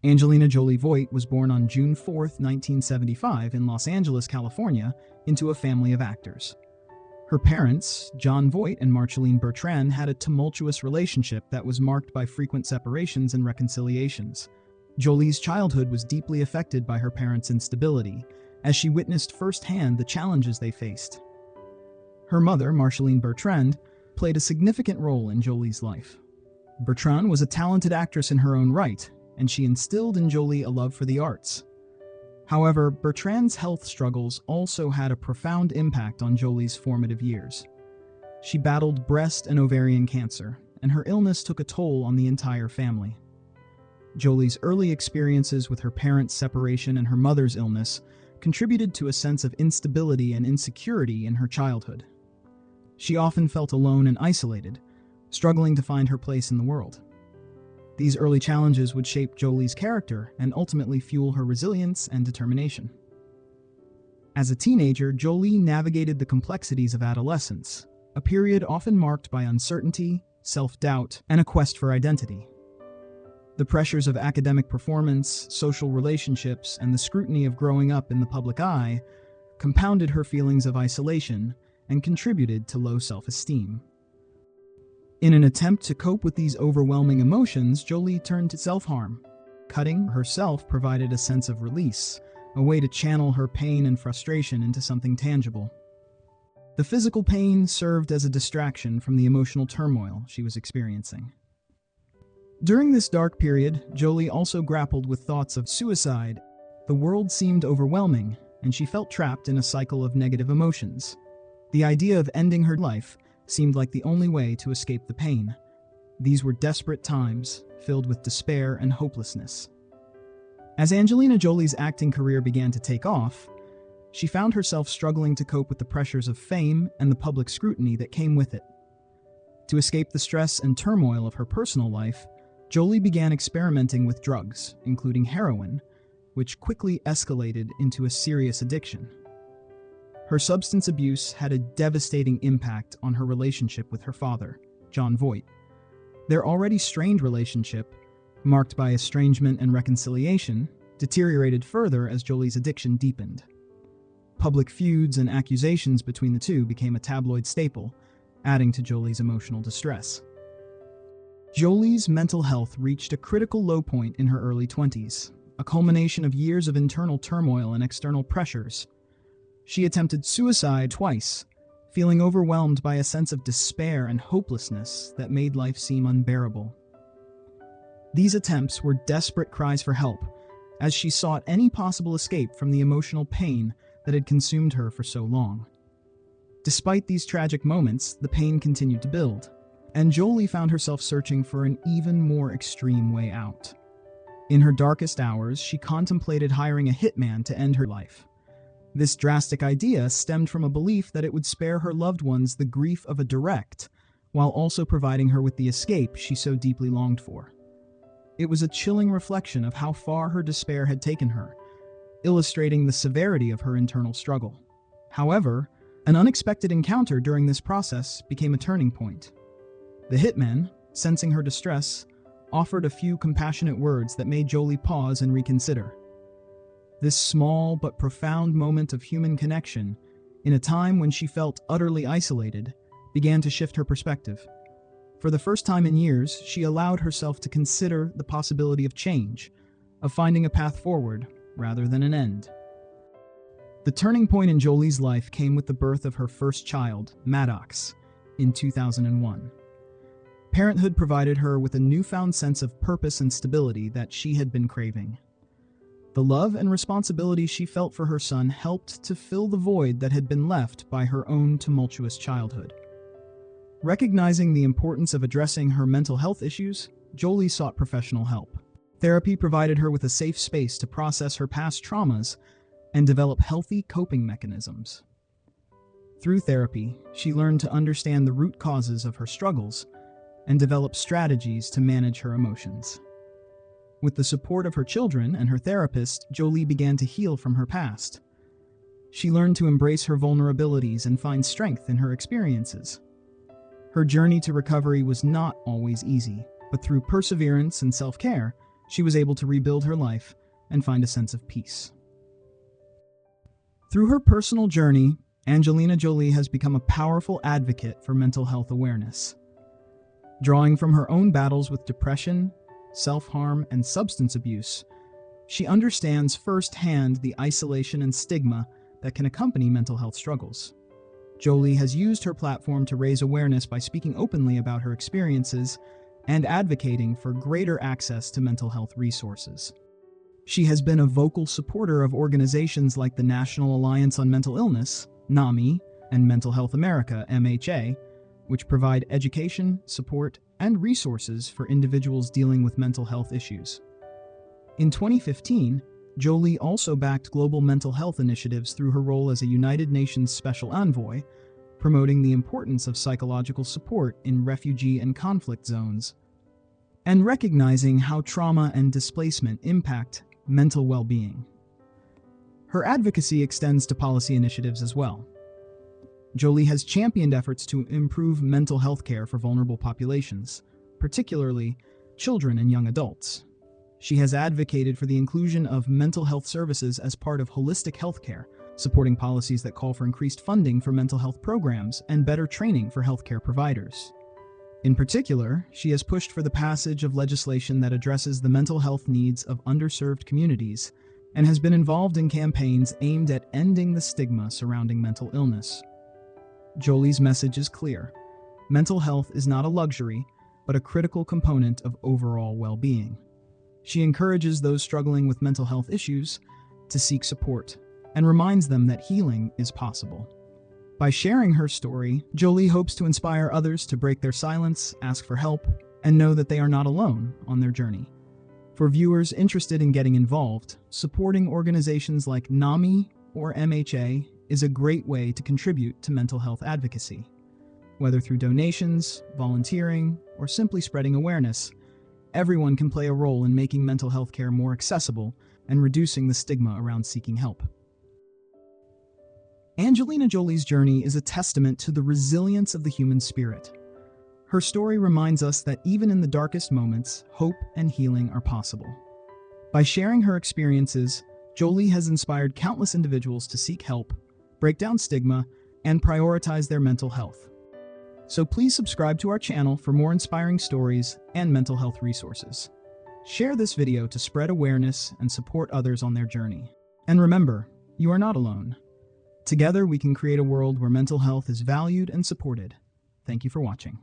Angelina Jolie Voight was born on June 4, 1975 in Los Angeles, California, into a family of actors. Her parents, Jon Voight and Marceline Bertrand, had a tumultuous relationship that was marked by frequent separations and reconciliations. Jolie's childhood was deeply affected by her parents' instability, as she witnessed firsthand the challenges they faced. Her mother, Marceline Bertrand, played a significant role in Jolie's life. Bertrand was a talented actress in her own right, and she instilled in Jolie a love for the arts. However, Bertrand's health struggles also had a profound impact on Jolie's formative years. She battled breast and ovarian cancer, and her illness took a toll on the entire family. Jolie's early experiences with her parents' separation and her mother's illness contributed to a sense of instability and insecurity in her childhood. She often felt alone and isolated, struggling to find her place in the world. These early challenges would shape Jolie's character and ultimately fuel her resilience and determination. As a teenager, Jolie navigated the complexities of adolescence, a period often marked by uncertainty, self-doubt, and a quest for identity. The pressures of academic performance, social relationships, and the scrutiny of growing up in the public eye compounded her feelings of isolation and contributed to low self-esteem. In an attempt to cope with these overwhelming emotions, Jolie turned to self-harm. Cutting herself provided a sense of release, a way to channel her pain and frustration into something tangible. The physical pain served as a distraction from the emotional turmoil she was experiencing. During this dark period, Jolie also grappled with thoughts of suicide. The world seemed overwhelming, and she felt trapped in a cycle of negative emotions. The idea of ending her life seemed like the only way to escape the pain. These were desperate times, filled with despair and hopelessness. As Angelina Jolie's acting career began to take off, she found herself struggling to cope with the pressures of fame and the public scrutiny that came with it. To escape the stress and turmoil of her personal life, Jolie began experimenting with drugs, including heroin, which quickly escalated into a serious addiction. Her substance abuse had a devastating impact on her relationship with her father, Jon Voight. Their already strained relationship, marked by estrangement and reconciliation, deteriorated further as Jolie's addiction deepened. Public feuds and accusations between the two became a tabloid staple, adding to Jolie's emotional distress. Jolie's mental health reached a critical low point in her early 20s, a culmination of years of internal turmoil and external pressures. She attempted suicide twice, feeling overwhelmed by a sense of despair and hopelessness that made life seem unbearable. These attempts were desperate cries for help, as she sought any possible escape from the emotional pain that had consumed her for so long. Despite these tragic moments, the pain continued to build, and Jolie found herself searching for an even more extreme way out. In her darkest hours, she contemplated hiring a hitman to end her life. This drastic idea stemmed from a belief that it would spare her loved ones the grief of a direct, while also providing her with the escape she so deeply longed for. It was a chilling reflection of how far her despair had taken her, illustrating the severity of her internal struggle. However, an unexpected encounter during this process became a turning point. The hitman, sensing her distress, offered a few compassionate words that made Jolie pause and reconsider. This small but profound moment of human connection, in a time when she felt utterly isolated, began to shift her perspective. For the first time in years, she allowed herself to consider the possibility of change, of finding a path forward rather than an end. The turning point in Jolie's life came with the birth of her first child, Maddox, in 2001. Parenthood provided her with a newfound sense of purpose and stability that she had been craving. The love and responsibility she felt for her son helped to fill the void that had been left by her own tumultuous childhood. Recognizing the importance of addressing her mental health issues, Jolie sought professional help. Therapy provided her with a safe space to process her past traumas and develop healthy coping mechanisms. Through therapy, she learned to understand the root causes of her struggles and develop strategies to manage her emotions. With the support of her children and her therapist, Jolie began to heal from her past. She learned to embrace her vulnerabilities and find strength in her experiences. Her journey to recovery was not always easy, but through perseverance and self-care, she was able to rebuild her life and find a sense of peace. Through her personal journey, Angelina Jolie has become a powerful advocate for mental health awareness. Drawing from her own battles with depression, self-harm, and substance abuse, she understands firsthand the isolation and stigma that can accompany mental health struggles. Jolie has used her platform to raise awareness by speaking openly about her experiences and advocating for greater access to mental health resources. She has been a vocal supporter of organizations like the National Alliance on Mental Illness, NAMI, and Mental Health America, MHA, which provide education, support, and resources for individuals dealing with mental health issues. In 2015, Jolie also backed global mental health initiatives through her role as a United Nations Special Envoy, promoting the importance of psychological support in refugee and conflict zones, and recognizing how trauma and displacement impact mental well-being. Her advocacy extends to policy initiatives as well. Jolie has championed efforts to improve mental health care for vulnerable populations, particularly children and young adults. She has advocated for the inclusion of mental health services as part of holistic healthcare, supporting policies that call for increased funding for mental health programs and better training for healthcare providers. In particular, she has pushed for the passage of legislation that addresses the mental health needs of underserved communities and has been involved in campaigns aimed at ending the stigma surrounding mental illness. Jolie's message is clear. Mental health is not a luxury, but a critical component of overall well-being. She encourages those struggling with mental health issues to seek support and reminds them that healing is possible. By sharing her story, Jolie hopes to inspire others to break their silence, ask for help, and know that they are not alone on their journey. For viewers interested in getting involved, supporting organizations like NAMI or MHA is a great way to contribute to mental health advocacy. Whether through donations, volunteering, or simply spreading awareness, everyone can play a role in making mental health care more accessible and reducing the stigma around seeking help. Angelina Jolie's journey is a testament to the resilience of the human spirit. Her story reminds us that even in the darkest moments, hope and healing are possible. By sharing her experiences, Jolie has inspired countless individuals to seek help, break down stigma, and prioritize their mental health. So please subscribe to our channel for more inspiring stories and mental health resources. Share this video to spread awareness and support others on their journey. And remember, you are not alone. Together we can create a world where mental health is valued and supported. Thank you for watching.